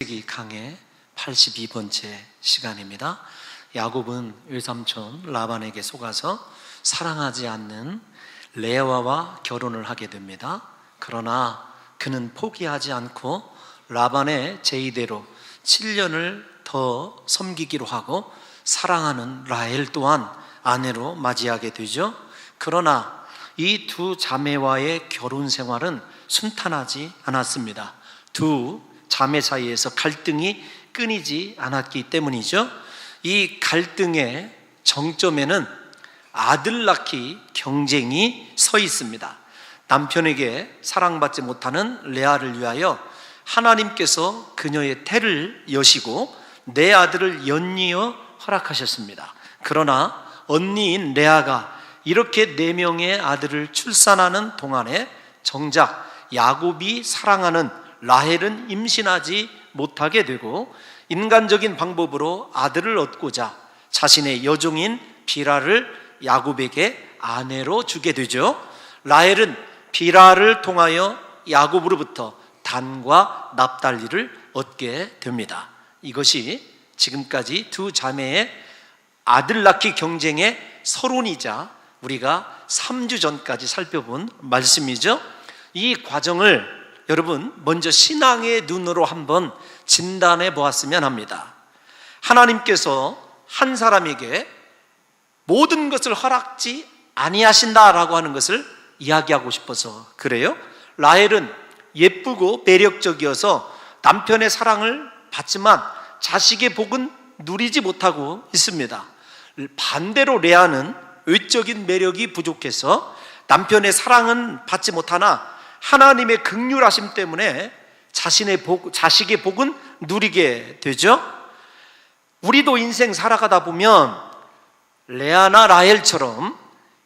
창세기 강의 82번째 시간입니다. 야곱은 외삼촌 라반에게 속아서 사랑하지 않는 레아와 결혼을 하게 됩니다. 그러나 그는 포기하지 않고 라반의 제의대로 7년을 더 섬기기로 하고 사랑하는 라헬 또한 아내로 맞이하게 되죠. 그러나 이 두 자매와의 결혼 생활은 순탄하지 않았습니다. 두 자매 사이에서 갈등이 끊이지 않았기 때문이죠. 이 갈등의 정점에는 아들 낳기 경쟁이 서 있습니다. 남편에게 사랑받지 못하는 레아를 위하여 하나님께서 그녀의 태를 여시고 내 아들을 연이어 허락하셨습니다. 그러나 언니인 레아가 이렇게 4명의 아들을 출산하는 동안에 정작 야곱이 사랑하는 라헬은 임신하지 못하게 되고 인간적인 방법으로 아들을 얻고자 자신의 여종인 비라를 야곱에게 아내로 주게 되죠. 라헬은 비라를 통하여 야곱으로부터 단과 납달리를 얻게 됩니다. 이것이 지금까지 두 자매의 아들 낳기 경쟁의 서론이자 우리가 3주 전까지 살펴본 말씀이죠. 이 과정을 여러분 먼저 신앙의 눈으로 한번 진단해 보았으면 합니다. 하나님께서 한 사람에게 모든 것을 허락지 아니하신다라고 하는 것을 이야기하고 싶어서 그래요. 라헬은 예쁘고 매력적이어서 남편의 사랑을 받지만 자식의 복은 누리지 못하고 있습니다. 반대로 레아는 외적인 매력이 부족해서 남편의 사랑은 받지 못하나 하나님의 긍휼하심 때문에 자식의 복은 누리게 되죠. 우리도 인생 살아가다 보면 레아나 라헬처럼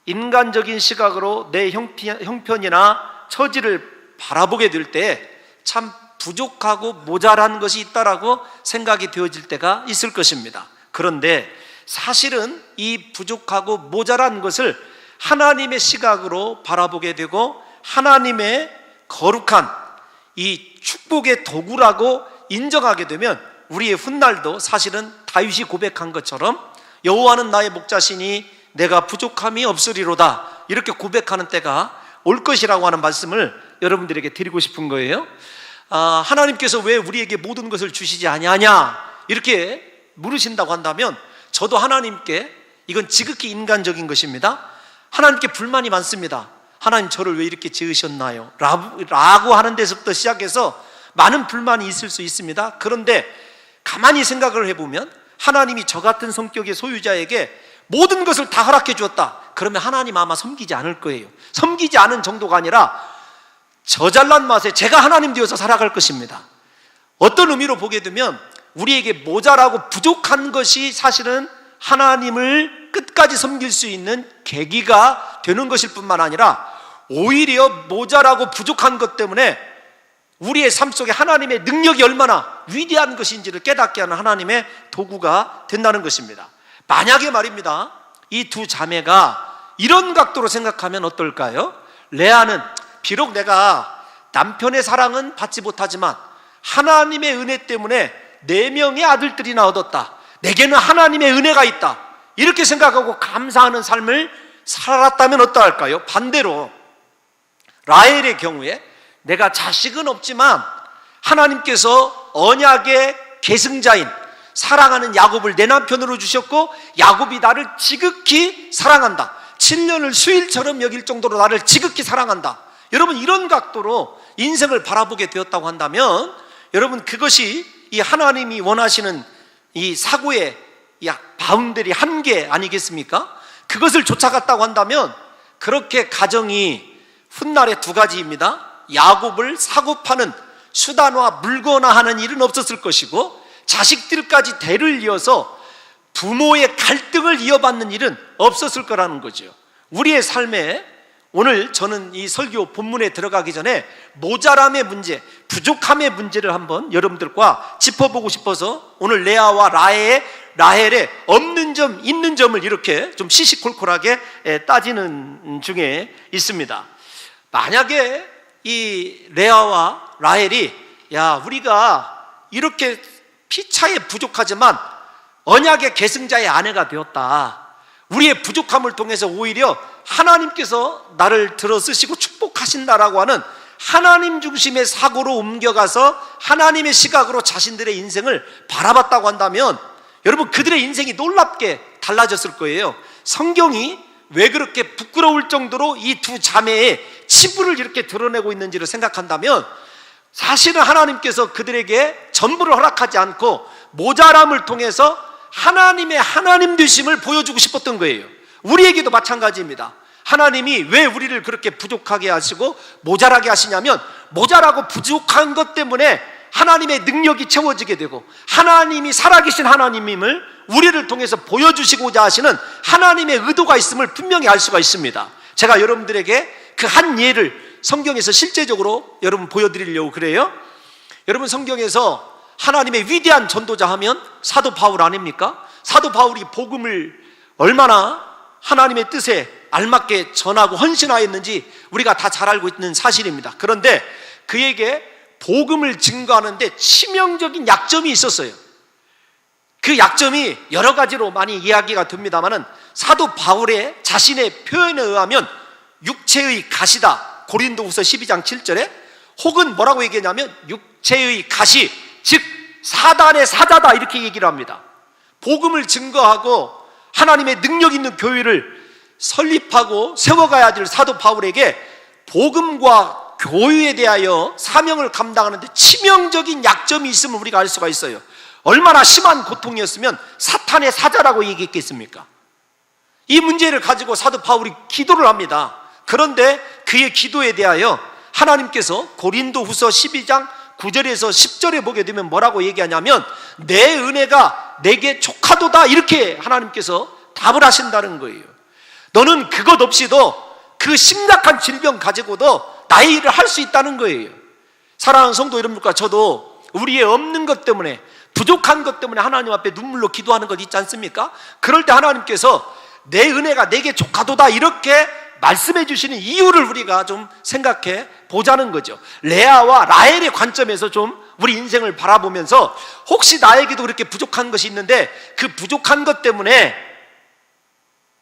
인간적인 시각으로 내 형편이나 처지를 바라보게 될 때 참 부족하고 모자란 것이 있다라고 생각이 되어질 때가 있을 것입니다. 그런데 사실은 이 부족하고 모자란 것을 하나님의 시각으로 바라보게 되고 하나님의 거룩한 이 축복의 도구라고 인정하게 되면 우리의 훗날도 사실은 다윗이 고백한 것처럼 여호와는 나의 목자시니 내가 부족함이 없으리로다 이렇게 고백하는 때가 올 것이라고 하는 말씀을 여러분들에게 드리고 싶은 거예요. 하나님께서 왜 우리에게 모든 것을 주시지 아니하냐 이렇게 물으신다고 한다면 저도 하나님께 이건 지극히 인간적인 것입니다. 하나님께 불만이 많습니다. 하나님 저를 왜 이렇게 지으셨나요? 라고 하는 데서부터 시작해서 많은 불만이 있을 수 있습니다. 그런데 가만히 생각을 해보면 하나님이 저 같은 성격의 소유자에게 모든 것을 다 허락해 주었다. 그러면 하나님 아마 섬기지 않을 거예요. 섬기지 않은 정도가 아니라 저 잘난 맛에 제가 하나님 되어서 살아갈 것입니다. 어떤 의미로 보게 되면 우리에게 모자라고 부족한 것이 사실은 하나님을 끝까지 섬길 수 있는 계기가 되는 것일 뿐만 아니라 오히려 모자라고 부족한 것 때문에 우리의 삶 속에 하나님의 능력이 얼마나 위대한 것인지를 깨닫게 하는 하나님의 도구가 된다는 것입니다. 만약에 말입니다, 이 두 자매가 이런 각도로 생각하면 어떨까요? 레아는 비록 내가 남편의 사랑은 받지 못하지만 하나님의 은혜 때문에 4명의 아들들이나 얻었다. 내게는 하나님의 은혜가 있다. 이렇게 생각하고 감사하는 삶을 살았다면 어떠할까요? 반대로 라헬의 경우에 내가 자식은 없지만 하나님께서 언약의 계승자인 사랑하는 야곱을 내 남편으로 주셨고 야곱이 나를 지극히 사랑한다. 7년을 수일처럼 여길 정도로 나를 지극히 사랑한다. 여러분 이런 각도로 인생을 바라보게 되었다고 한다면 여러분 그것이 이 하나님이 원하시는 이 사고의 바운더리 한계 아니겠습니까? 그것을 쫓아갔다고 한다면 그렇게 가정이 훗날에 2가지입니다. 야곱을 사고 파는 수단화 물건화하는 일은 없었을 것이고 자식들까지 대를 이어서 부모의 갈등을 이어받는 일은 없었을 거라는 거죠. 우리의 삶에 오늘 저는 이 설교 본문에 들어가기 전에 모자람의 문제, 부족함의 문제를 한번 여러분들과 짚어보고 싶어서 오늘 레아와 라헬의 없는 점, 있는 점을 이렇게 좀 시시콜콜하게 따지는 중에 있습니다. 만약에 이 레아와 라헬이 우리가 이렇게 피차에 부족하지만 언약의 계승자의 아내가 되었다. 우리의 부족함을 통해서 오히려 하나님께서 나를 들어쓰시고 축복하신다라고 하는 하나님 중심의 사고로 옮겨가서 하나님의 시각으로 자신들의 인생을 바라봤다고 한다면 여러분, 그들의 인생이 놀랍게 달라졌을 거예요. 성경이 왜 그렇게 부끄러울 정도로 이 두 자매의 치부를 이렇게 드러내고 있는지를 생각한다면 사실은 하나님께서 그들에게 전부를 허락하지 않고 모자람을 통해서 하나님의 하나님 되심을 보여주고 싶었던 거예요. 우리에게도 마찬가지입니다. 하나님이 왜 우리를 그렇게 부족하게 하시고 모자라게 하시냐면 모자라고 부족한 것 때문에 하나님의 능력이 채워지게 되고 하나님이 살아계신 하나님임을 우리를 통해서 보여주시고자 하시는 하나님의 의도가 있음을 분명히 알 수가 있습니다. 제가 여러분들에게 그 한 예를 성경에서 실제적으로 여러분 보여드리려고 그래요. 여러분, 성경에서 하나님의 위대한 전도자 하면 사도 바울 아닙니까? 사도 바울이 복음을 얼마나 하나님의 뜻에 알맞게 전하고 헌신하였는지 우리가 다 잘 알고 있는 사실입니다. 그런데 그에게 복음을 증거하는데 치명적인 약점이 있었어요. 그 약점이 여러 가지로 많이 이야기가 됩니다마는 사도 바울의 자신의 표현에 의하면 육체의 가시다, 고린도후서 12장 7절에, 혹은 뭐라고 얘기하냐면 육체의 가시, 즉 사단의 사자다, 이렇게 얘기를 합니다. 복음을 증거하고 하나님의 능력 있는 교회를 설립하고 세워가야 될 사도 바울에게 복음과 교회에 대하여 사명을 감당하는데 치명적인 약점이 있음을 우리가 알 수가 있어요. 얼마나 심한 고통이었으면 사탄의 사자라고 얘기했겠습니까? 이 문제를 가지고 사도 바울이 기도를 합니다. 그런데 그의 기도에 대하여 하나님께서 고린도후서 12장 9절에서 10절에 보게 되면 뭐라고 얘기하냐면 내 은혜가 내게 족하도다, 이렇게 하나님께서 답을 하신다는 거예요. 너는 그것 없이도 그 심각한 질병 가지고도 나의 일을 할 수 있다는 거예요. 사랑하는 성도 여러분과 저도 우리의 없는 것 때문에, 부족한 것 때문에 하나님 앞에 눈물로 기도하는 것 있지 않습니까? 그럴 때 하나님께서 내 은혜가 내게 족하도다, 이렇게 말씀해 주시는 이유를 우리가 좀 생각해 보자는 거죠. 레아와 라헬의 관점에서 좀 우리 인생을 바라보면서 혹시 나에게도 그렇게 부족한 것이 있는데 그 부족한 것 때문에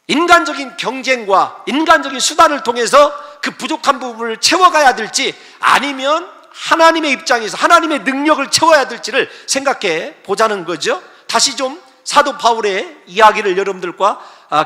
인간적인 경쟁과 인간적인 수단을 통해서 그 부족한 부분을 채워가야 될지, 아니면 하나님의 입장에서 하나님의 능력을 채워야 될지를 생각해 보자는 거죠. 다시 좀 사도 바울의 이야기를 여러분들과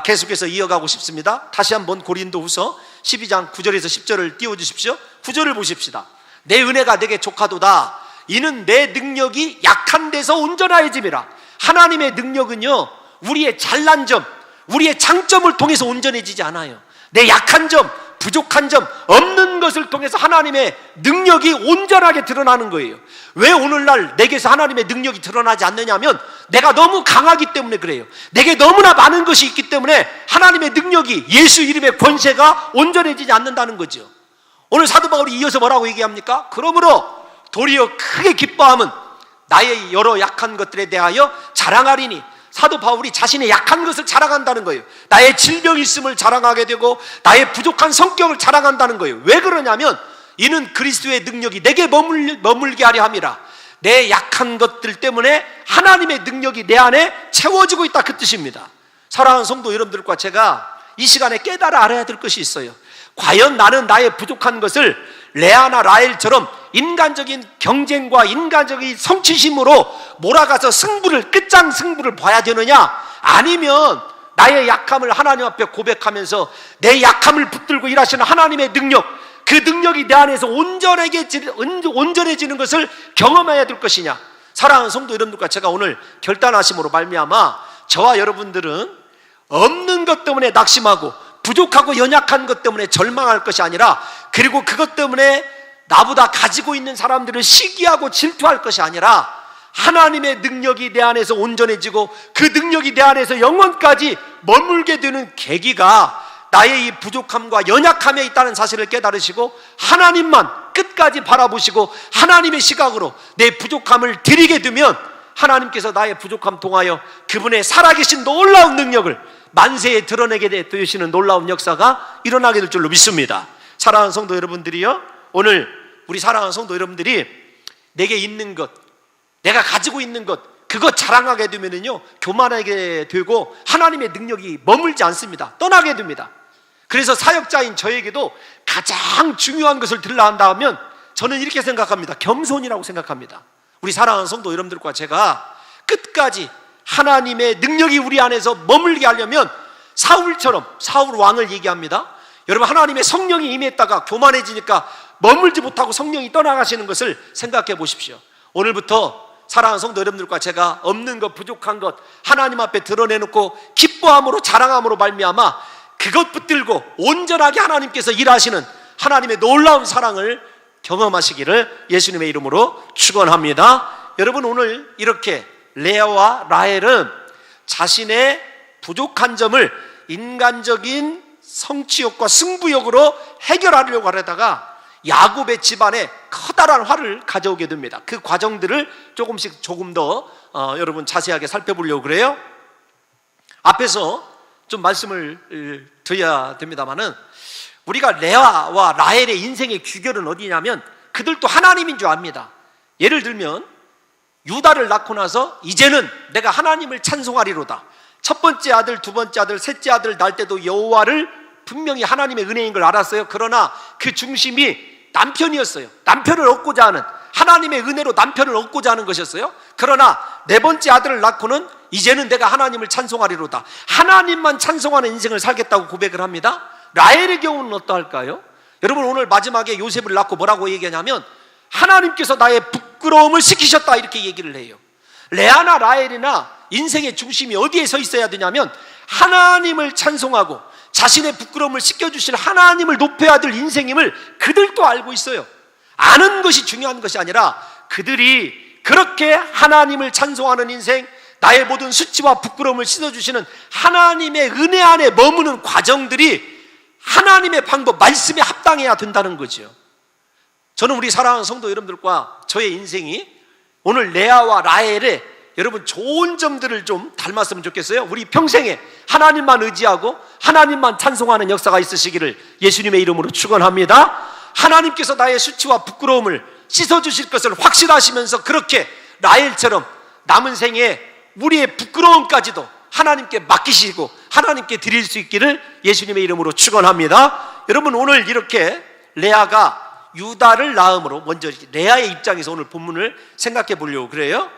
계속해서 이어가고 싶습니다. 다시 한번 고린도후서 12장 9절에서 10절을 띄워주십시오. 9절을 보십시다. 내 은혜가 내게 족하도다. 이는 내 능력이 약한 데서 온전하여짐이라. 하나님의 능력은요, 우리의 잘난 점, 우리의 장점을 통해서 온전해지지 않아요. 내 약한 점, 부족한 점, 없는 것을 통해서 하나님의 능력이 온전하게 드러나는 거예요. 왜 오늘날 내게서 하나님의 능력이 드러나지 않느냐면 내가 너무 강하기 때문에 그래요. 내게 너무나 많은 것이 있기 때문에 하나님의 능력이, 예수 이름의 권세가 온전해지지 않는다는 거죠. 오늘 사도 바울이 이어서 뭐라고 얘기합니까? 그러므로 도리어 크게 기뻐함은 나의 여러 약한 것들에 대하여 자랑하리니. 사도 바울이 자신의 약한 것을 자랑한다는 거예요. 나의 질병이 있음을 자랑하게 되고 나의 부족한 성격을 자랑한다는 거예요. 왜 그러냐면 이는 그리스도의 능력이 내게 머물게 하려 함이라. 내 약한 것들 때문에 하나님의 능력이 내 안에 채워지고 있다, 그 뜻입니다. 사랑하는 성도 여러분들과 제가 이 시간에 깨달아 알아야 될 것이 있어요. 과연 나는 나의 부족한 것을 레아나 라헬처럼 인간적인 경쟁과 인간적인 성취심으로 몰아가서 끝장 승부를 봐야 되느냐, 아니면 나의 약함을 하나님 앞에 고백하면서 내 약함을 붙들고 일하시는 하나님의 능력, 그 능력이 내 안에서 온전해지는 것을 경험해야 될 것이냐. 사랑하는 성도 여러분들과 제가 오늘 결단하심으로 말미암아 저와 여러분들은 없는 것 때문에 낙심하고 부족하고 연약한 것 때문에 절망할 것이 아니라, 그리고 그것 때문에 나보다 가지고 있는 사람들을 시기하고 질투할 것이 아니라 하나님의 능력이 내 안에서 온전해지고 그 능력이 내 안에서 영원까지 머물게 되는 계기가 나의 이 부족함과 연약함에 있다는 사실을 깨달으시고 하나님만 끝까지 바라보시고 하나님의 시각으로 내 부족함을 드리게 되면 하나님께서 나의 부족함 통하여 그분의 살아계신 놀라운 능력을 만세에 드러내게 되시는 놀라운 역사가 일어나게 될 줄로 믿습니다. 사랑하는 성도 여러분들이요, 오늘 우리 사랑하는 성도 여러분들이 내게 있는 것, 내가 가지고 있는 것, 그것 자랑하게 되면은요, 교만하게 되고 하나님의 능력이 머물지 않습니다. 떠나게 됩니다. 그래서 사역자인 저에게도 가장 중요한 것을 들라 한다 하면 저는 이렇게 생각합니다. 겸손이라고 생각합니다. 우리 사랑하는 성도 여러분들과 제가 끝까지 하나님의 능력이 우리 안에서 머물게 하려면 사울처럼, 사울 왕을 얘기합니다. 여러분, 하나님의 성령이 임했다가 교만해지니까 머물지 못하고 성령이 떠나가시는 것을 생각해 보십시오. 오늘부터 사랑하는 성도 여러분들과 제가 없는 것, 부족한 것 하나님 앞에 드러내놓고 기뻐함으로, 자랑함으로 말미암아 그것 붙들고 온전하게 하나님께서 일하시는 하나님의 놀라운 사랑을 경험하시기를 예수님의 이름으로 축원합니다. 여러분, 오늘 이렇게 레아와 라헬은 자신의 부족한 점을 인간적인 성취욕과 승부욕으로 해결하려고 하려다가 야곱의 집안에 커다란 화를 가져오게 됩니다. 그 과정들을 조금 더 여러분 자세하게 살펴보려고 그래요. 앞에서 좀 말씀을 드려야 됩니다만은, 우리가 레아와 라헬의 인생의 귀결은 어디냐면 그들도 하나님인 줄 압니다. 예를 들면 유다를 낳고 나서 이제는 내가 하나님을 찬송하리로다. 첫 번째 아들, 두 번째 아들, 셋째 아들 낳을 때도 여호와를 분명히 하나님의 은혜인 걸 알았어요. 그러나 그 중심이 남편이었어요. 남편을 얻고자 하는, 하나님의 은혜로 남편을 얻고자 하는 것이었어요. 그러나 네 번째 아들을 낳고는 이제는 내가 하나님을 찬송하리로다. 하나님만 찬송하는 인생을 살겠다고 고백을 합니다. 라헬의 경우는 어떠할까요? 여러분, 오늘 마지막에 요셉을 낳고 뭐라고 얘기하냐면 하나님께서 나의 부끄러움을 시키셨다, 이렇게 얘기를 해요. 레아나 라헬이나 인생의 중심이 어디에 서 있어야 되냐면 하나님을 찬송하고 자신의 부끄러움을 씻겨주실 하나님을 높여야 될 인생임을 그들도 알고 있어요. 아는 것이 중요한 것이 아니라 그들이 그렇게 하나님을 찬송하는 인생, 나의 모든 수치와 부끄러움을 씻어주시는 하나님의 은혜 안에 머무는 과정들이 하나님의 방법, 말씀에 합당해야 된다는 거죠. 저는 우리 사랑하는 성도 여러분들과 저의 인생이 오늘 레아와 라헬의 여러분 좋은 점들을 좀 닮았으면 좋겠어요. 우리 평생에 하나님만 의지하고 하나님만 찬송하는 역사가 있으시기를 예수님의 이름으로 축원합니다. 하나님께서 나의 수치와 부끄러움을 씻어주실 것을 확신하시면서 그렇게 라헬처럼 남은 생에 우리의 부끄러움까지도 하나님께 맡기시고 하나님께 드릴 수 있기를 예수님의 이름으로 축원합니다. 여러분, 오늘 이렇게 레아가 유다를 낳음으로 먼저 레아의 입장에서 오늘 본문을 생각해 보려고 그래요.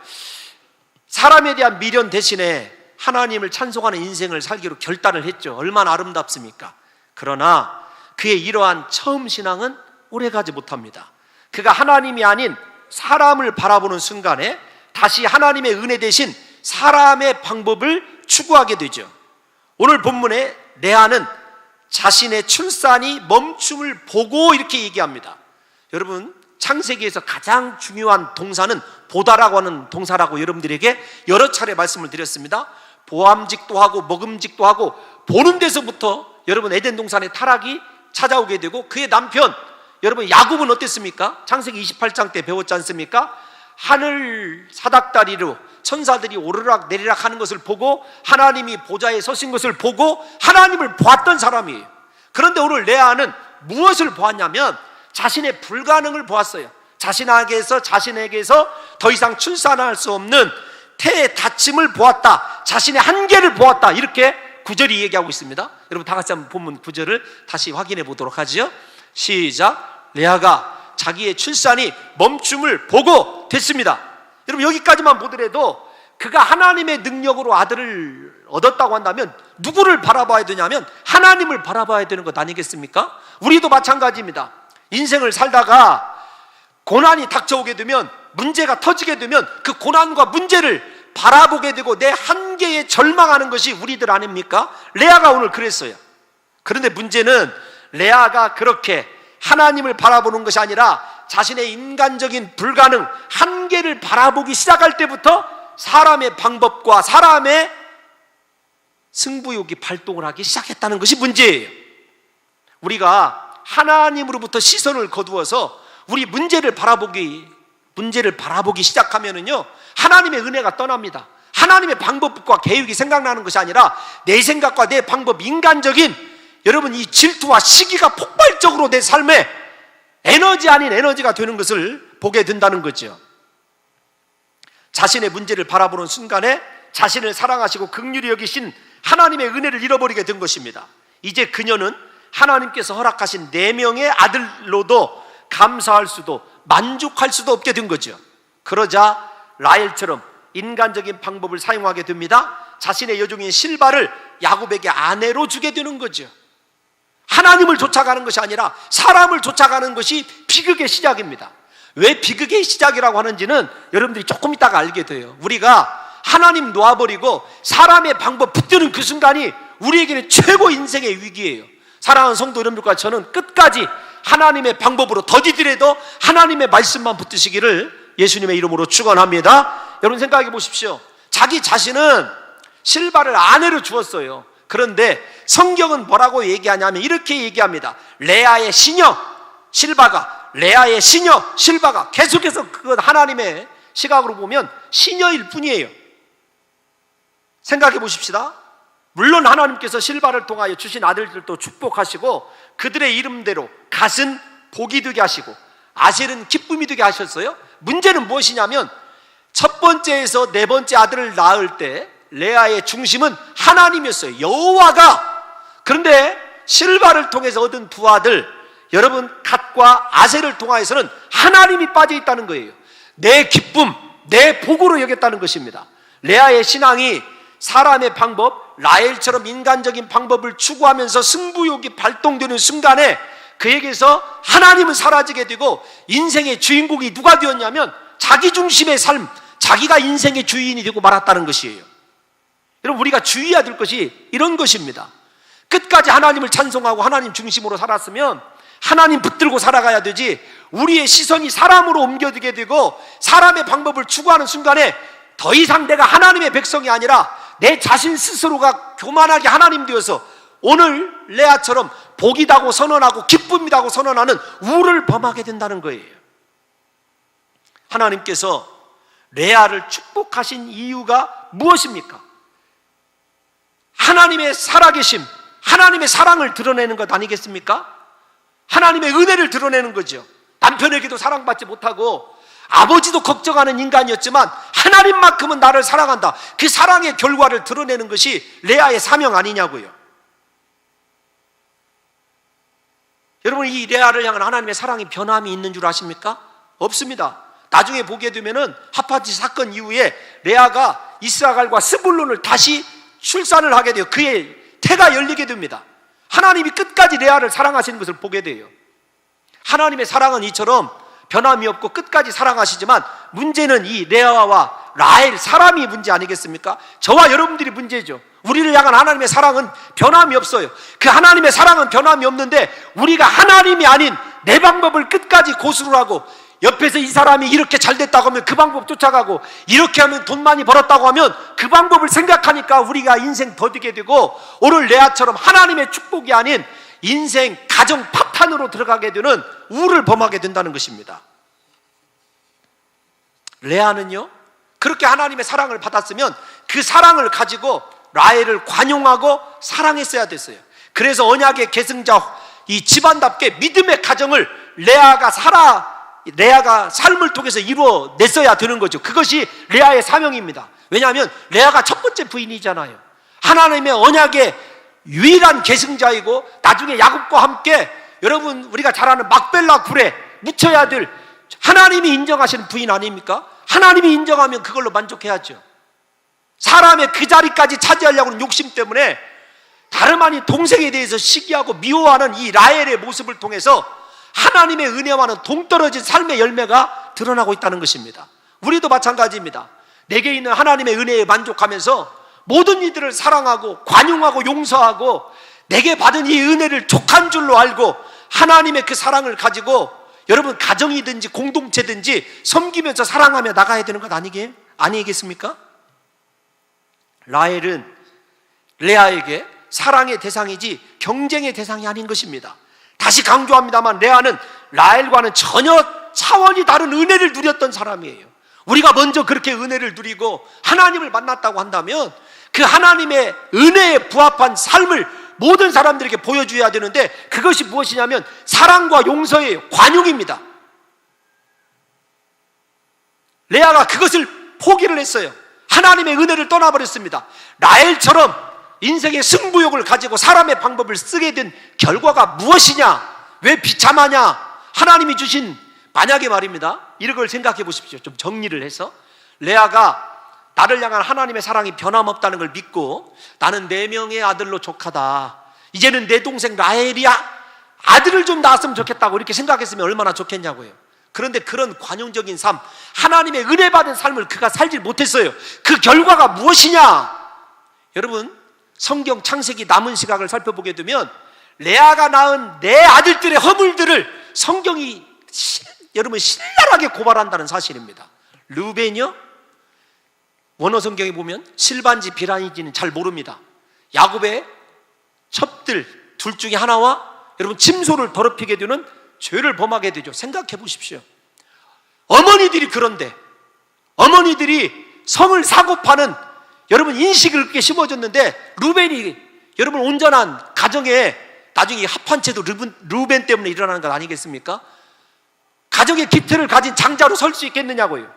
사람에 대한 미련 대신에 하나님을 찬송하는 인생을 살기로 결단을 했죠. 얼마나 아름답습니까? 그러나 그의 이러한 처음 신앙은 오래가지 못합니다. 그가 하나님이 아닌 사람을 바라보는 순간에 다시 하나님의 은혜 대신 사람의 방법을 추구하게 되죠. 오늘 본문에 레아는 자신의 출산이 멈춤을 보고 이렇게 얘기합니다. 여러분, 창세기에서 가장 중요한 동사는 보다라고 하는 동사라고 여러분들에게 여러 차례 말씀을 드렸습니다. 보암직도 하고 먹음직도 하고 보는 데서부터 여러분 에덴 동산의 타락이 찾아오게 되고, 그의 남편 여러분 야곱은 어땠습니까? 창세기 28장 때 배웠지 않습니까? 하늘 사닥다리로 천사들이 오르락 내리락 하는 것을 보고 하나님이 보좌에 서신 것을 보고 하나님을 보았던 사람이에요. 그런데 오늘 레아는 무엇을 보았냐면 자신의 불가능을 보았어요. 자신에게서 더 이상 출산할 수 없는 태의 닫힘을 보았다. 자신의 한계를 보았다. 이렇게 구절이 얘기하고 있습니다. 여러분 다 같이 한번 본문 구절을 다시 확인해 보도록 하죠. 시작. 레아가 자기의 출산이 멈춤을 보고 됐습니다. 여러분 여기까지만 보더라도 그가 하나님의 능력으로 아들을 얻었다고 한다면 누구를 바라봐야 되냐면 하나님을 바라봐야 되는 것 아니겠습니까? 우리도 마찬가지입니다. 인생을 살다가 고난이 닥쳐오게 되면, 문제가 터지게 되면 그 고난과 문제를 바라보게 되고 내 한계에 절망하는 것이 우리들 아닙니까? 레아가 오늘 그랬어요. 그런데 문제는 레아가 그렇게 하나님을 바라보는 것이 아니라 자신의 인간적인 불가능, 한계를 바라보기 시작할 때부터 사람의 방법과 사람의 승부욕이 발동을 하기 시작했다는 것이 문제예요. 우리가 하나님으로부터 시선을 거두어서 우리 문제를 바라보기 시작하면은요, 하나님의 은혜가 떠납니다. 하나님의 방법과 계획이 생각나는 것이 아니라 내 생각과 내 방법, 인간적인 여러분 이 질투와 시기가 폭발적으로 내 삶에 에너지 아닌 에너지가 되는 것을 보게 된다는 거죠. 자신의 문제를 바라보는 순간에 자신을 사랑하시고 긍휼히 여기신 하나님의 은혜를 잃어버리게 된 것입니다. 이제 그녀는 하나님께서 허락하신 4명의 아들로도 감사할 수도 만족할 수도 없게 된 거죠. 그러자 라헬처럼 인간적인 방법을 사용하게 됩니다. 자신의 여종인 실바를 야곱에게 아내로 주게 되는 거죠. 하나님을 쫓아가는 것이 아니라 사람을 쫓아가는 것이 비극의 시작입니다. 왜 비극의 시작이라고 하는지는 여러분들이 조금 있다가 알게 돼요. 우리가 하나님 놓아버리고 사람의 방법 붙드는 그 순간이 우리에게는 최고 인생의 위기예요. 사랑하는 성도 여러분들과 저는 끝까지 하나님의 방법으로 더디더라도 하나님의 말씀만 붙드시기를 예수님의 이름으로 축원합니다. 여러분 생각해 보십시오. 자기 자신은 실바를 아내로 주었어요. 그런데 성경은 뭐라고 얘기하냐면 이렇게 얘기합니다. 레아의 시녀 실바가, 레아의 시녀 실바가, 계속해서 그건 하나님의 시각으로 보면 시녀일 뿐이에요. 생각해 보십시다. 물론 하나님께서 실바를 통하여 주신 아들들도 축복하시고 그들의 이름대로 갓은 복이 되게 하시고 아셀은 기쁨이 되게 하셨어요. 문제는 무엇이냐면 첫 번째에서 4번째 아들을 낳을 때 레아의 중심은 하나님이었어요. 여호와가. 그런데 실바를 통해서 얻은 두 아들, 여러분 갓과 아셀을 통하여서는 하나님이 빠져 있다는 거예요. 내 기쁨, 내 복으로 여겼다는 것입니다. 레아의 신앙이 사람의 방법, 라헬처럼 인간적인 방법을 추구하면서 승부욕이 발동되는 순간에 그에게서 하나님은 사라지게 되고 인생의 주인공이 누가 되었냐면 자기 중심의 삶, 자기가 인생의 주인이 되고 말았다는 것이에요. 여러분 우리가 주의해야 될 것이 이런 것입니다. 끝까지 하나님을 찬송하고 하나님 중심으로 살았으면 하나님 붙들고 살아가야 되지, 우리의 시선이 사람으로 옮겨지게 되고 사람의 방법을 추구하는 순간에 더 이상 내가 하나님의 백성이 아니라 내 자신 스스로가 교만하게 하나님 되어서 오늘 레아처럼 복이다고 선언하고 기쁨이다고 선언하는 우를 범하게 된다는 거예요. 하나님께서 레아를 축복하신 이유가 무엇입니까? 하나님의 살아계심, 하나님의 사랑을 드러내는 것 아니겠습니까? 하나님의 은혜를 드러내는 거죠. 남편에게도 사랑받지 못하고 아버지도 걱정하는 인간이었지만 하나님만큼은 나를 사랑한다, 그 사랑의 결과를 드러내는 것이 레아의 사명 아니냐고요. 여러분 이 레아를 향한 하나님의 사랑이 변함이 있는 줄 아십니까? 없습니다. 나중에 보게 되면은 하파티 사건 이후에 레아가 이스라엘과 스불론을 다시 출산을 하게 돼요. 그의 태가 열리게 됩니다. 하나님이 끝까지 레아를 사랑하시는 것을 보게 돼요. 하나님의 사랑은 이처럼 변함이 없고 끝까지 사랑하시지만 문제는 이 레아와 라헬 사람이 문제 아니겠습니까? 저와 여러분들이 문제죠. 우리를 향한 하나님의 사랑은 변함이 없어요. 그 하나님의 사랑은 변함이 없는데 우리가 하나님이 아닌 내 방법을 끝까지 고수를 하고 옆에서 이 사람이 이렇게 잘 됐다고 하면 그 방법 쫓아가고 이렇게 하면 돈 많이 벌었다고 하면 그 방법을 생각하니까 우리가 인생 더디게 되고 오늘 레아처럼 하나님의 축복이 아닌 인생 가정 파탄으로 들어가게 되는 우를 범하게 된다는 것입니다. 레아는요 그렇게 하나님의 사랑을 받았으면 그 사랑을 가지고 라헬을 관용하고 사랑했어야 됐어요. 그래서 언약의 계승자 이 집안답게 믿음의 가정을 레아가 삶을 통해서 이루어냈어야 되는 거죠. 그것이 레아의 사명입니다. 왜냐하면 레아가 첫 번째 부인이잖아요. 하나님의 언약의 유일한 계승자이고 나중에 야곱과 함께 여러분 우리가 잘 아는 막벨라 굴에 묻혀야 될 하나님이 인정하시는 부인 아닙니까? 하나님이 인정하면 그걸로 만족해야죠. 사람의 그 자리까지 차지하려고 하는 욕심 때문에 다름 아닌 동생에 대해서 시기하고 미워하는 이 라헬의 모습을 통해서 하나님의 은혜와는 동떨어진 삶의 열매가 드러나고 있다는 것입니다. 우리도 마찬가지입니다. 내게 있는 하나님의 은혜에 만족하면서 모든 이들을 사랑하고 관용하고 용서하고 내게 받은 이 은혜를 족한 줄로 알고 하나님의 그 사랑을 가지고 여러분 가정이든지 공동체든지 섬기면서 사랑하며 나가야 되는 것 아니겠습니까? 라헬은 레아에게 사랑의 대상이지 경쟁의 대상이 아닌 것입니다. 다시 강조합니다만 레아는 라헬과는 전혀 차원이 다른 은혜를 누렸던 사람이에요. 우리가 먼저 그렇게 은혜를 누리고 하나님을 만났다고 한다면 그 하나님의 은혜에 부합한 삶을 모든 사람들에게 보여줘야 되는데 그것이 무엇이냐면 사랑과 용서의 관용입니다. 레아가 그것을 포기를 했어요. 하나님의 은혜를 떠나버렸습니다. 라헬처럼 인생의 승부욕을 가지고 사람의 방법을 쓰게 된 결과가 무엇이냐? 왜 비참하냐? 하나님이 주신, 만약에 말입니다, 이런 걸 생각해 보십시오. 좀 정리를 해서, 레아가 나를 향한 하나님의 사랑이 변함없다는 걸 믿고, 나는 4명의 아들로 족하다, 이제는 내 동생 라헬이 아들을 좀 낳았으면 좋겠다고 이렇게 생각했으면 얼마나 좋겠냐고요. 그런데 그런 관용적인 삶, 하나님의 은혜 받은 삶을 그가 살지 못했어요. 그 결과가 무엇이냐? 여러분, 성경 창세기 남은 시각을 살펴보게 되면 레아가 낳은 4아들들의 허물들을 성경이 여러분 신랄하게 고발한다는 사실입니다. 르우벤이요, 원어 성경에 보면 실반지 비란인지는 잘 모릅니다. 야곱의 첩들 둘 중에 하나와 여러분 침소를 더럽히게 되는 죄를 범하게 되죠. 생각해 보십시오. 어머니들이, 그런데 어머니들이 성을 사고 파는 여러분 인식을 그렇게 심어줬는데, 루벤이 여러분 온전한 가정에 나중에 합한채도 루벤 때문에 일어나는 것 아니겠습니까? 가정의 기틀을 가진 장자로 설 수 있겠느냐고요.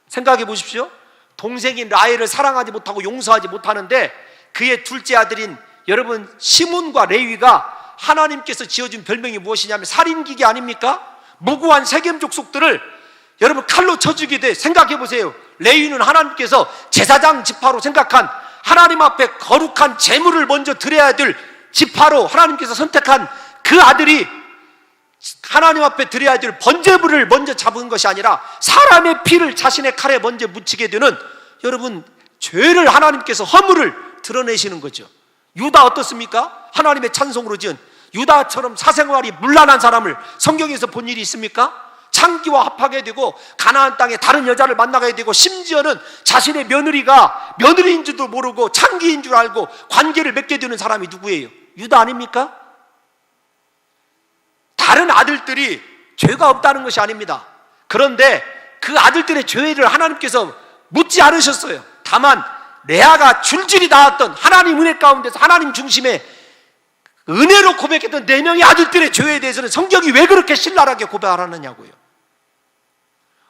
생각해 보십시오. 동생인 라헬을 사랑하지 못하고 용서하지 못하는데 그의 둘째 아들인 여러분 시몬과 레위가 하나님께서 지어준 별명이 무엇이냐면 살인기계 아닙니까? 무고한 세겜 족속들을 여러분 칼로 쳐 죽이되, 생각해 보세요. 레위는 하나님께서 제사장 지파로 생각한, 하나님 앞에 거룩한 제물을 먼저 드려야 될 지파로 하나님께서 선택한 그 아들이 하나님 앞에 드려야 될 번제물을 먼저 잡은 것이 아니라 사람의 피를 자신의 칼에 먼저 묻히게 되는, 여러분 죄를 하나님께서 허물을 드러내시는 거죠. 유다 어떻습니까? 하나님의 찬송으로 지은 유다처럼 사생활이 문란한 사람을 성경에서 본 일이 있습니까? 창기와 합하게 되고 가나안 땅에 다른 여자를 만나게 되고, 심지어는 자신의 며느리가 며느리인 줄도 모르고 창기인 줄 알고 관계를 맺게 되는 사람이 누구예요? 유다 아닙니까? 다른 아들들이 죄가 없다는 것이 아닙니다. 그런데 그 아들들의 죄를 하나님께서 묻지 않으셨어요. 다만 레아가 줄줄이 낳았던 하나님 은혜 가운데서 하나님 중심의 은혜로 고백했던 4명의 아들들의 죄에 대해서는 성경이 왜 그렇게 신랄하게 고백하느냐고요.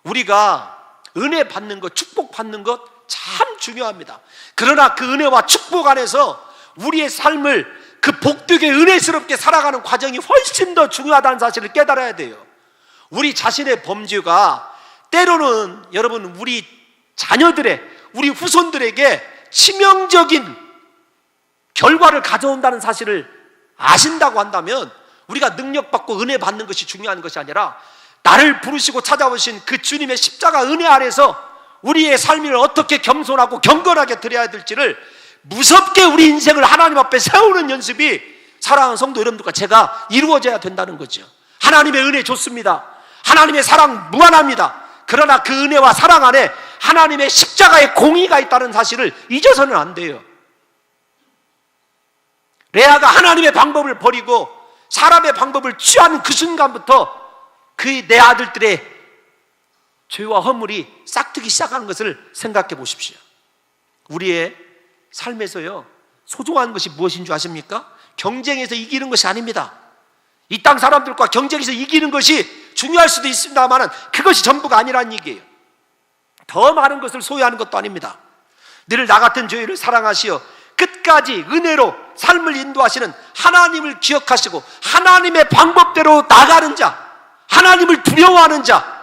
우리가 은혜 받는 것, 축복 받는 것 참 중요합니다. 그러나 그 은혜와 축복 안에서 우리의 삶을 그 복되게 은혜스럽게 살아가는 과정이 훨씬 더 중요하다는 사실을 깨달아야 돼요. 우리 자신의 범죄가 때로는 여러분 우리 자녀들의, 우리 후손들에게 치명적인 결과를 가져온다는 사실을 아신다고 한다면, 우리가 능력받고 은혜 받는 것이 중요한 것이 아니라 나를 부르시고 찾아오신 그 주님의 십자가 은혜 아래서 우리의 삶을 어떻게 겸손하고 경건하게 드려야 될지를 무섭게 우리 인생을 하나님 앞에 세우는 연습이 사랑하는 성도 여러분들과 제가 이루어져야 된다는 거죠. 하나님의 은혜 좋습니다. 하나님의 사랑 무한합니다. 그러나 그 은혜와 사랑 안에 하나님의 십자가의 공의가 있다는 사실을 잊어서는 안 돼요. 레아가 하나님의 방법을 버리고 사람의 방법을 취하는 그 순간부터 그 4아들들의 죄와 허물이 싹트기 시작하는 것을 생각해 보십시오. 우리의 삶에서요, 소중한 것이 무엇인 줄 아십니까? 경쟁에서 이기는 것이 아닙니다. 이 땅 사람들과 경쟁에서 이기는 것이 중요할 수도 있습니다만 그것이 전부가 아니라는 얘기예요. 더 많은 것을 소유하는 것도 아닙니다. 늘 나 같은 죄인을 사랑하시어 끝까지 은혜로 삶을 인도하시는 하나님을 기억하시고 하나님의 방법대로 나가는 자, 하나님을 두려워하는 자,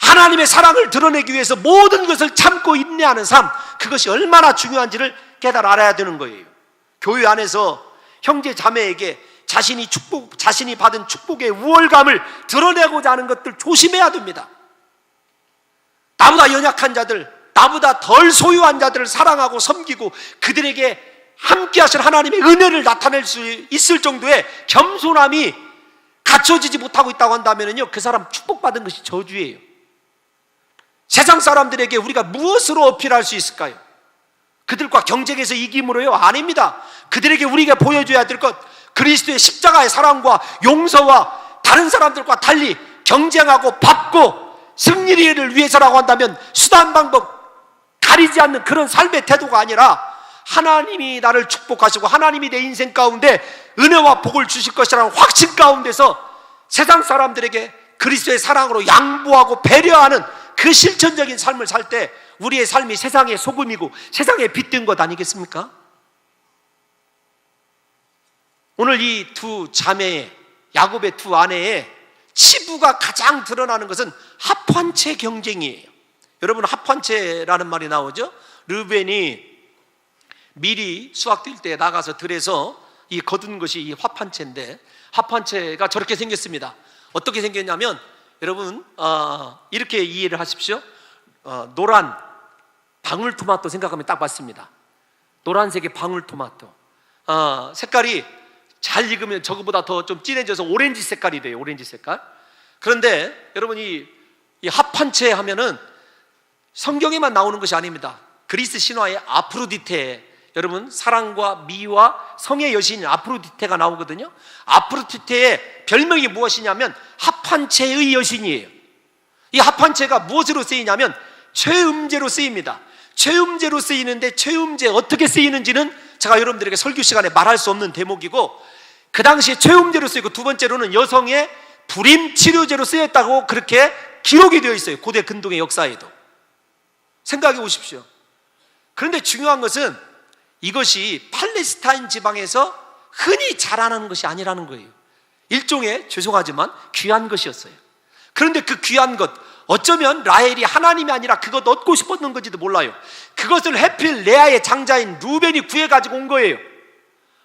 하나님의 사랑을 드러내기 위해서 모든 것을 참고 인내하는 삶, 그것이 얼마나 중요한지를 깨달아 알아야 되는 거예요. 교회 안에서 형제 자매에게 자신이 받은 축복의 우월감을 드러내고자 하는 것들 조심해야 됩니다. 나보다 연약한 자들, 나보다 덜 소유한 자들을 사랑하고 섬기고 그들에게 함께 하실 하나님의 은혜를 나타낼 수 있을 정도의 겸손함이 갖춰지지 못하고 있다고 한다면요, 그 사람 축복받은 것이 저주예요. 세상 사람들에게 우리가 무엇으로 어필할 수 있을까요? 그들과 경쟁에서 이김으로요? 아닙니다. 그들에게 우리가 보여줘야 될 것, 그리스도의 십자가의 사랑과 용서와 다른 사람들과 달리 경쟁하고 받고 승리를 위해서라고 한다면 수단 방법 가리지 않는 그런 삶의 태도가 아니라 하나님이 나를 축복하시고 하나님이 내 인생 가운데 은혜와 복을 주실 것이라는 확신 가운데서 세상 사람들에게 그리스도의 사랑으로 양보하고 배려하는 그 실천적인 삶을 살 때 우리의 삶이 세상의 소금이고 세상의 빛 된 것 아니겠습니까? 오늘 이 두 자매의, 야곱의 두 아내의 치부가 가장 드러나는 것은 합환체 경쟁이에요. 여러분, 합환체라는 말이 나오죠? 르벤이 미리 수확 뛸 때 나가서 들에서 이 거둔 것이 이 합환체인데, 합환체가 저렇게 생겼습니다. 어떻게 생겼냐면, 여러분 이렇게 이해를 하십시오. 노란 방울토마토 생각하면 딱 맞습니다. 노란색의 방울토마토, 색깔이 잘 익으면 저거보다 더 좀 진해져서 오렌지 색깔이 돼요. 오렌지 색깔. 그런데 여러분이 이 합환체 하면은 성경에만 나오는 것이 아닙니다. 그리스 신화의 아프로디테, 여러분 사랑과 미와 성의 여신인 아프로디테가 나오거든요. 아프로디테의 별명이 무엇이냐면 합환체의 여신이에요. 이 합환체가 무엇으로 쓰이냐면 최음제로 쓰입니다. 최음제로 쓰이는데, 최음제 어떻게 쓰이는지는 제가 여러분들에게 설교 시간에 말할 수 없는 대목이고, 그 당시에 최음제로 쓰이고, 두 번째로는 여성의 불임 치료제로 쓰였다고 그렇게 기록이 되어 있어요. 고대 근동의 역사에도. 생각해 보십시오. 그런데 중요한 것은 이것이 팔레스타인 지방에서 흔히 자라나는 것이 아니라는 거예요. 일종의, 죄송하지만 귀한 것이었어요. 그런데 그 귀한 것, 어쩌면 라헬이 하나님이 아니라 그것 얻고 싶었는 건지도 몰라요. 그것을 해필 레아의 장자인 루벤이 구해가지고 온 거예요.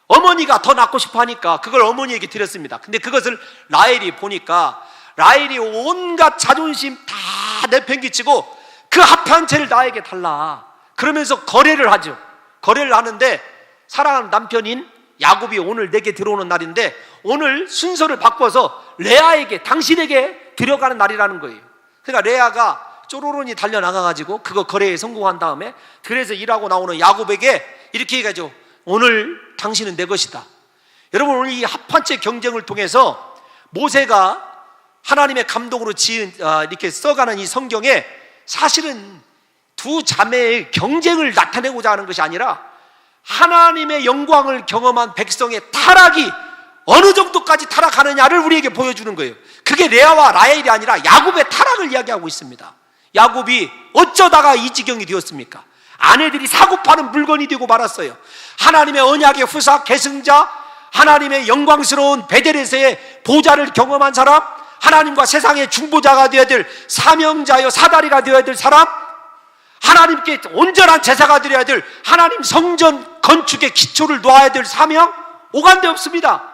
어머니가 더 낳고 싶어 하니까 그걸 어머니에게 드렸습니다. 근데 그것을 라헬이 보니까, 라헬이 온갖 자존심 다 내팽개치고 그 합한채를 나에게 달라 그러면서 거래를 하죠. 거래를 하는데, 사랑하는 남편인 야곱이 오늘 내게 들어오는 날인데, 오늘 순서를 바꿔서 레아에게, 당신에게 들어가는 날이라는 거예요. 그러니까 레아가 쪼로론이 달려나가가지고 그거 거래에 성공한 다음에 들에서 일하고 나오는 야곱에게 이렇게 얘기하죠. 오늘 당신은 내 것이다. 여러분, 오늘 이 합환체 경쟁을 통해서 모세가 하나님의 감동으로 지은 이렇게 써가는 이 성경에 사실은 두 자매의 경쟁을 나타내고자 하는 것이 아니라 하나님의 영광을 경험한 백성의 타락이 어느 정도까지 타락하느냐를 우리에게 보여주는 거예요. 그게 레아와 라헬이 아니라 야곱의 타락을 이야기하고 있습니다. 야곱이 어쩌다가 이 지경이 되었습니까? 아내들이 사고파는 물건이 되고 말았어요. 하나님의 언약의 후사, 계승자, 하나님의 영광스러운 베델에서의 보좌를 경험한 사람, 하나님과 세상의 중보자가 되어야 될 사명자여 사다리가 되어야 될 사람, 하나님께 온전한 제사가 되어야 될 하나님 성전 건축의 기초를 놓아야 될 사명, 오간데 없습니다.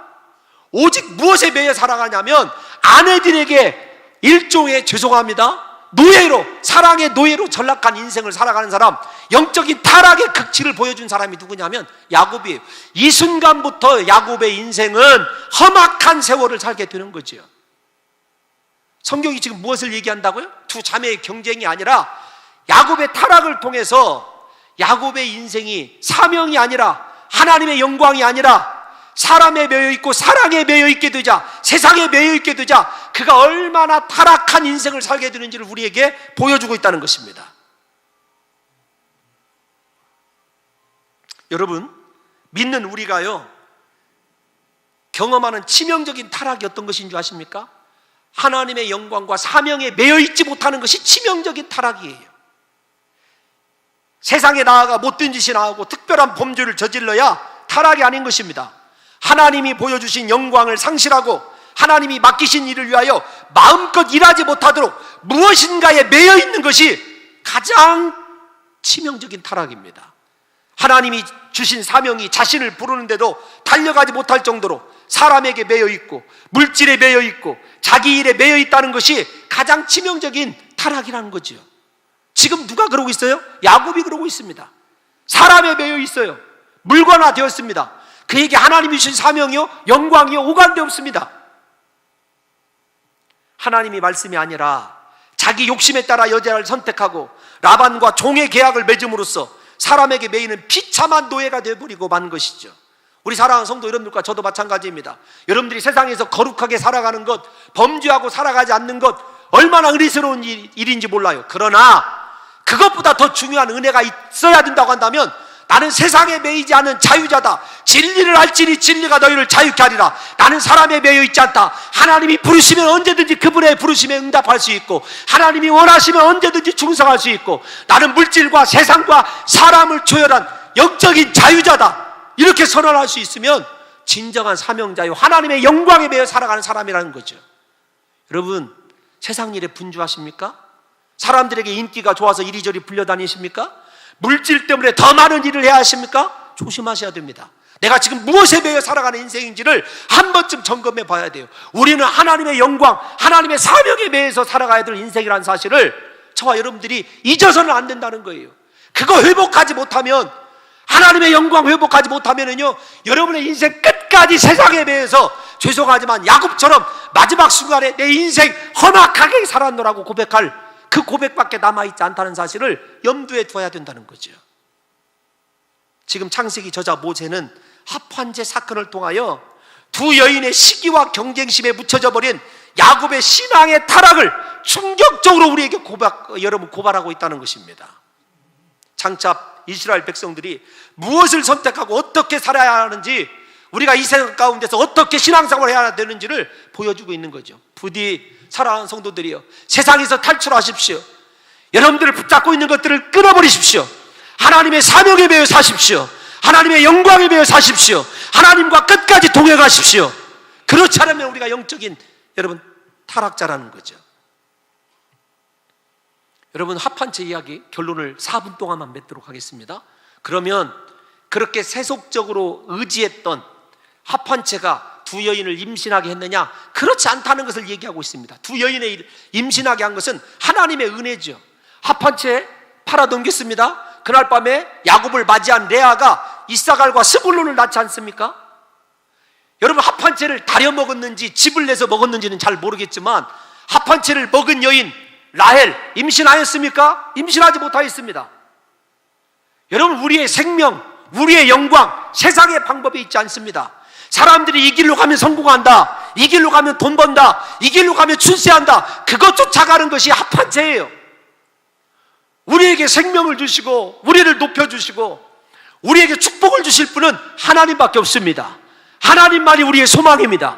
오직 무엇에 매여 살아가냐면 아내들에게 일종의, 죄송합니다, 노예로, 사랑의 노예로 전락한 인생을 살아가는 사람, 영적인 타락의 극치를 보여준 사람이 누구냐면 야곱이에요. 이 순간부터 야곱의 인생은 험악한 세월을 살게 되는 거죠. 성경이 지금 무엇을 얘기한다고요? 두 자매의 경쟁이 아니라 야곱의 타락을 통해서 야곱의 인생이 사명이 아니라 하나님의 영광이 아니라 사람에 매여있고 사랑에 매여있게 되자, 세상에 매여있게 되자 그가 얼마나 타락한 인생을 살게 되는지를 우리에게 보여주고 있다는 것입니다. 여러분, 믿는 우리가요, 경험하는 치명적인 타락이 어떤 것인 줄 아십니까? 하나님의 영광과 사명에 매여있지 못하는 것이 치명적인 타락이에요. 세상에 나아가 못된 짓이 나오고 특별한 범죄를 저질러야 타락이 아닌 것입니다. 하나님이 보여주신 영광을 상실하고 하나님이 맡기신 일을 위하여 마음껏 일하지 못하도록 무엇인가에 매여 있는 것이 가장 치명적인 타락입니다. 하나님이 주신 사명이 자신을 부르는데도 달려가지 못할 정도로 사람에게 매여 있고 물질에 매여 있고 자기 일에 매여 있다는 것이 가장 치명적인 타락이라는 거죠. 지금 누가 그러고 있어요? 야곱이 그러고 있습니다. 사람에 매여 있어요. 물건화 되었습니다. 그에게 하나님이 주신 사명이요, 영광이요, 오간데 없습니다. 하나님이 말씀이 아니라 자기 욕심에 따라 여자를 선택하고 라반과 종의 계약을 맺음으로써 사람에게 매이는 비참한 노예가 되어버리고 만 것이죠. 우리 사랑하는 성도 여러분들과 저도 마찬가지입니다. 여러분들이 세상에서 거룩하게 살아가는 것, 범죄하고 살아가지 않는 것 얼마나 의리스러운 일인지 몰라요. 그러나 그것보다 더 중요한 은혜가 있어야 된다고 한다면 나는 세상에 매이지 않은 자유자다. 진리를 알지니 진리가 너희를 자유케 하리라. 나는 사람에 매여 있지 않다. 하나님이 부르시면 언제든지 그분의 부르심에 응답할 수 있고, 하나님이 원하시면 언제든지 충성할 수 있고, 나는 물질과 세상과 사람을 초월한 영적인 자유자다. 이렇게 선언할 수 있으면 진정한 사명자요, 하나님의 영광에 매여 살아가는 사람이라는 거죠. 여러분, 세상 일에 분주하십니까? 사람들에게 인기가 좋아서 이리저리 불려다니십니까? 물질 때문에 더 많은 일을 해야 하십니까? 조심하셔야 됩니다. 내가 지금 무엇에 매여 살아가는 인생인지를 한 번쯤 점검해 봐야 돼요. 우리는 하나님의 영광, 하나님의 사명에 매여서 살아가야 될 인생이라는 사실을 저와 여러분들이 잊어서는 안 된다는 거예요. 그거 회복하지 못하면, 하나님의 영광 회복하지 못하면은요, 여러분의 인생 끝까지 세상에 매여서, 죄송하지만 야곱처럼 마지막 순간에 내 인생 험악하게 살았노라고 고백할 그 고백밖에 남아있지 않다는 사실을 염두에 두어야 된다는 거죠. 지금 창세기 저자 모세는 합환제 사건을 통하여 두 여인의 시기와 경쟁심에 묻혀져 버린 야곱의 신앙의 타락을 충격적으로 우리에게 고발하고 있다는 것입니다. 장차 이스라엘 백성들이 무엇을 선택하고 어떻게 살아야 하는지, 우리가 이 세상 가운데서 어떻게 신앙생활을 해야 되는지를 보여주고 있는 거죠. 부디 사랑하는 성도들이여, 세상에서 탈출하십시오. 여러분들을 붙잡고 있는 것들을 끊어버리십시오. 하나님의 사명에 매여 사십시오. 하나님의 영광에 매여 사십시오. 하나님과 끝까지 동행하십시오. 그렇지 않으면 우리가 영적인, 여러분, 타락자라는 거죠. 여러분, 합한채 이야기 결론을 4분 동안만 맺도록 하겠습니다. 그러면 그렇게 세속적으로 의지했던 합한채가 두 여인을 임신하게 했느냐? 그렇지 않다는 것을 얘기하고 있습니다. 두 여인을 임신하게 한 것은 하나님의 은혜죠. 합한채 팔아넘겼습니다. 그날 밤에 야곱을 맞이한 레아가 이사갈과 스불론을 낳지 않습니까? 여러분, 합한채를 다려 먹었는지 집을 내서 먹었는지는 잘 모르겠지만 합한채를 먹은 여인 라헬 임신하였습니까? 임신하지 못하였습니다. 여러분, 우리의 생명, 우리의 영광, 세상의 방법이 있지 않습니다. 사람들이 이 길로 가면 성공한다, 이 길로 가면 돈 번다, 이 길로 가면 출세한다, 그것 쫓아가는 것이 합한채예요. 우리에게 생명을 주시고 우리를 높여주시고 우리에게 축복을 주실 분은 하나님밖에 없습니다. 하나님만이 우리의 소망입니다.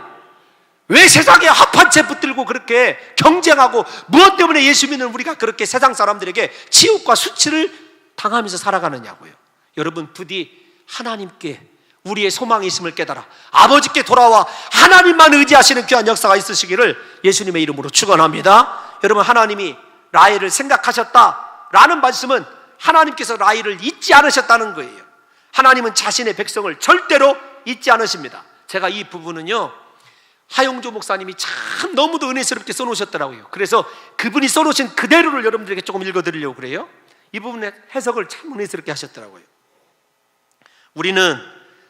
왜 세상에 합한채 붙들고 그렇게 경쟁하고, 무엇 때문에 예수 믿는 우리가 그렇게 세상 사람들에게 치욕과 수치를 당하면서 살아가느냐고요. 여러분, 부디 하나님께 우리의 소망이 있음을 깨달아 아버지께 돌아와 하나님만 의지하시는 귀한 역사가 있으시기를 예수님의 이름으로 축원합니다. 여러분, 하나님이 라헬을 생각하셨다라는 말씀은 하나님께서 라헬을 잊지 않으셨다는 거예요. 하나님은 자신의 백성을 절대로 잊지 않으십니다. 제가 이 부분은요, 하용조 목사님이 참 너무도 은혜스럽게 써놓으셨더라고요. 그래서 그분이 써놓으신 그대로를 여러분들에게 조금 읽어드리려고 그래요. 이 부분의 해석을 참 은혜스럽게 하셨더라고요. 우리는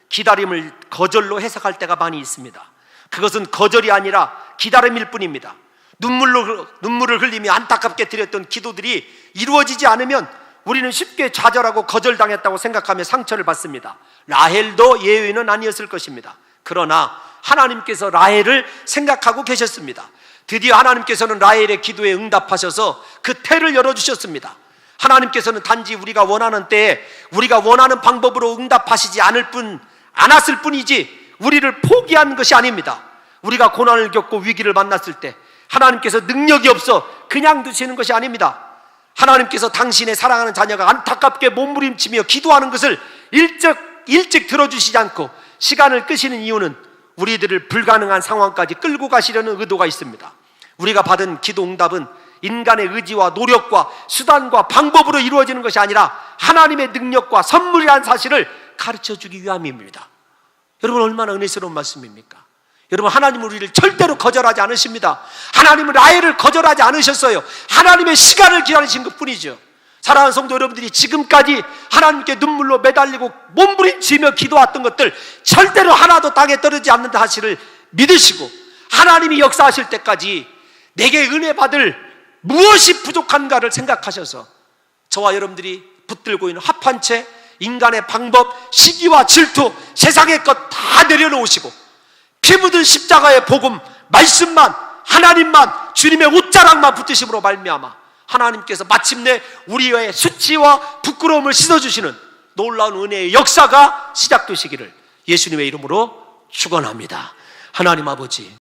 기다림을 거절로 해석할 때가 많이 있습니다. 그것은 거절이 아니라 기다림일 뿐입니다. 눈물을 흘리며 안타깝게 드렸던 기도들이 이루어지지 않으면 우리는 쉽게 좌절하고 거절당했다고 생각하며 상처를 받습니다. 라헬도 예외는 아니었을 것입니다. 그러나 하나님께서 라헬을 생각하고 계셨습니다. 드디어 하나님께서는 라헬의 기도에 응답하셔서 그 태를 열어주셨습니다. 하나님께서는 단지 우리가 원하는 때에 우리가 원하는 방법으로 응답하시지 않았을 뿐이지 우리를 포기한 것이 아닙니다. 우리가 고난을 겪고 위기를 만났을 때 하나님께서 능력이 없어 그냥 두시는 것이 아닙니다. 하나님께서 당신의 사랑하는 자녀가 안타깝게 몸부림치며 기도하는 것을 일찍 들어주시지 않고 시간을 끄시는 이유는 우리들을 불가능한 상황까지 끌고 가시려는 의도가 있습니다. 우리가 받은 기도 응답은 인간의 의지와 노력과 수단과 방법으로 이루어지는 것이 아니라 하나님의 능력과 선물이라는 사실을 가르쳐주기 위함입니다. 여러분, 얼마나 은혜스러운 말씀입니까? 여러분, 하나님은 우리를 절대로 거절하지 않으십니다. 하나님은 라헬을 거절하지 않으셨어요. 하나님의 시간을 기다리신 것뿐이죠. 사랑하는 성도 여러분들이 지금까지 하나님께 눈물로 매달리고 몸부림치며 기도했던 것들 절대로 하나도 땅에 떨어지지 않는 사실을 믿으시고 하나님이 역사하실 때까지 내게 은혜 받을 무엇이 부족한가를 생각하셔서 저와 여러분들이 붙들고 있는 합한채, 인간의 방법, 시기와 질투, 세상의 것 다 내려놓으시고 피 묻은 십자가의 복음, 말씀만, 하나님만, 주님의 옷자락만 붙드심으로 말미암아 하나님께서 마침내 우리의 수치와 부끄러움을 씻어주시는 놀라운 은혜의 역사가 시작되시기를 예수님의 이름으로 축원합니다. 하나님 아버지,